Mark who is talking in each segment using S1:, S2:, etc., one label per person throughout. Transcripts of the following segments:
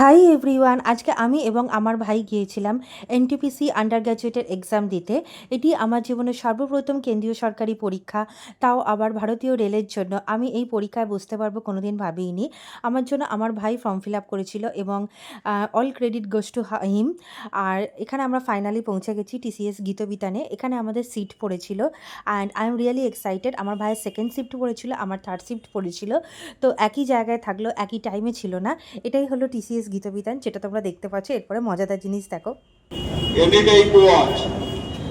S1: Hi everyone, আজকে আমি এবং আমার ভাই গিয়েছিলাম এনটিপিসি আন্ডার গ্র্যাজুয়েটের এক্সাম দিতে। এটি আমার জীবনের সর্বপ্রথম কেন্দ্রীয় সরকারি পরীক্ষা, তাও আবার ভারতীয় রেলের জন্য। আমি এই পরীক্ষায় বসতে পারবো কোনোদিন ভাবিনি। আমার জন্য আমার ভাই ফর্ম ফিল আপ করেছিল এবং all credit goes to him. আর এখানে আমরা ফাইনালি পৌঁছে গেছি টিসিএস গীতবিতানে। এখানে আমাদের সিট পড়েছিল and I am really excited. আমার ভাইয়ের সেকেন্ড শিফট পড়েছিল, আমার থার্ড শিফট পড়েছিল। তো একই জায়গায় থাকলো, একই টাইমে ছিল না। এটাই হলো টিসিএস গীতবিতান, যেটা তোমরা দেখতে পাচ্ছ। এরপরে মজাদার জিনিস দেখো।
S2: Any type watch,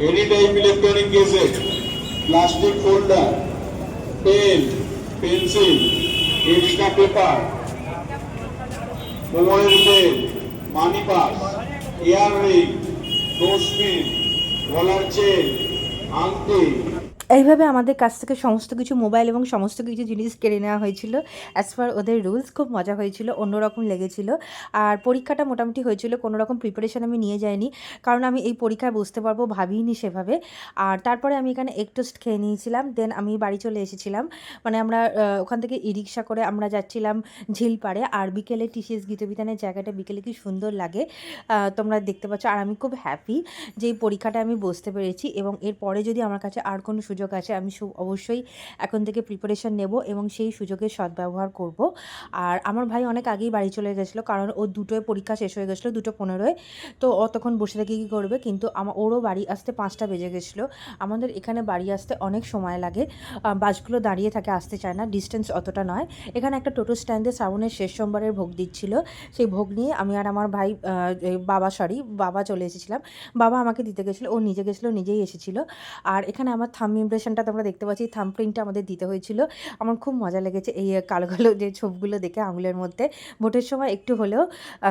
S2: any type electronic gadget, plastic folder, pen, pencil, extra paper, mobile pen, money purse, earring, nose pin, roller chain, aunty.
S1: এইভাবে আমাদের কাছ থেকে সমস্ত কিছু মোবাইল এবং সমস্ত কিছু জিনিস কেড়ে নেওয়া হয়েছিল অ্যাজ পার ওদের রুলস। খুব মজা হয়েছিল, অন্যরকম লেগেছিল। আর পরীক্ষাটা মোটামুটি হয়েছিল, কোনো রকম প্রিপারেশন আমি নিয়ে যাইনি, কারণ আমি এই পরীক্ষায় বসতে পারবো ভাবিনি সেভাবে। আর তারপরে আমি এখানে এগ টোস্ট খেয়ে নিয়েছিলাম, দেন আমি বাড়ি চলে এসেছিলাম। মানে আমরা ওখান থেকে ই রিক্সা করে আমরা যাচ্ছিলাম ঝিলপাড়ে। আর বিকেলে টিসিএস গীতবিতানের জায়গাটা বিকেলে কি সুন্দর লাগে তোমরা দেখতে পাচ্ছ। আর আমি খুব হ্যাপি যে এই পরীক্ষাটা আমি বসতে পেরেছি, এবং এরপরে যদি আমার কাছে আর কোনো সুযোগ আছে আমি অবশ্যই এখন থেকে প্রিপারেশন নেব এবং সেই সুযোগের সদ্ব্যবহার করব। আর আমার ভাই অনেক আগেই বাড়ি চলে গেছিলো, কারণ ওর দুটোয় পরীক্ষা শেষ হয়ে গেছিলো, 2:15। তো ও তখন বসে থেকে কী করবে, কিন্তু ওরও বাড়ি আসতে 5টা বেজে গেছিলো। আমাদের এখানে বাড়ি আসতে অনেক সময় লাগে, বাসগুলো দাঁড়িয়ে থাকে, আসতে চায় না, ডিস্টেন্স অতটা নয়। এখানে একটা টোটো স্ট্যান্ডে শ্রাবণের শেষ সোমবারের ভোগ দিচ্ছিল, সেই ভোগ নিয়ে আমি আর আমার ভাই বাবা চলে এসেছিলাম। বাবা আমাকে দিতে গেছিলো, ও নিজে গেছিলো, নিজেই এসেছিলো। আর এখানে আমার থাম্ব ইমপ্রেশনটা তোমরা দেখতে পাচ্ছি, থাম্ব প্রিন্টটা আমাদের দিতে হয়েছিল। আমার খুব মজা লেগেছে এই কালো কালো যে ছোপগুলো দেখে আঙুলের মধ্যে। ভোটের সময় একটু হলেও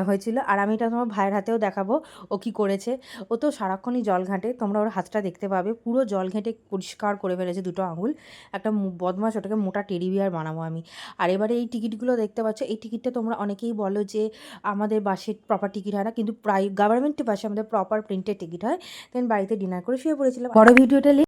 S1: হয়েছিল। আর আমি এটা তোমার ভাইয়ের হাতেও দেখাবো ও কী করেছে। ও তো সারাক্ষণই জল ঘাঁটে, তোমরা ওর হাতটা দেখতে পাবে, পুরো জল ঘেঁটে পরিষ্কার করে ফেলেছে দুটো আঙুল। একটা বদমাশ, ওটাকে মোটা টেডি বিয়ার বানাবো আমি। আর এবারে এই টিকিটগুলো দেখতে পাচ্ছ, এই টিকিটটা তোমরা অনেকেই বলো যে আমাদের বাসের প্রপার টিকিট হয় না, কিন্তু গভর্নমেন্টের বাসে আমাদের প্রপার প্রিন্টেড টিকিট হয়। দেন বাড়িতে ডিনার করে শুয়ে পড়েছিলাম। বড় ভিডিওটা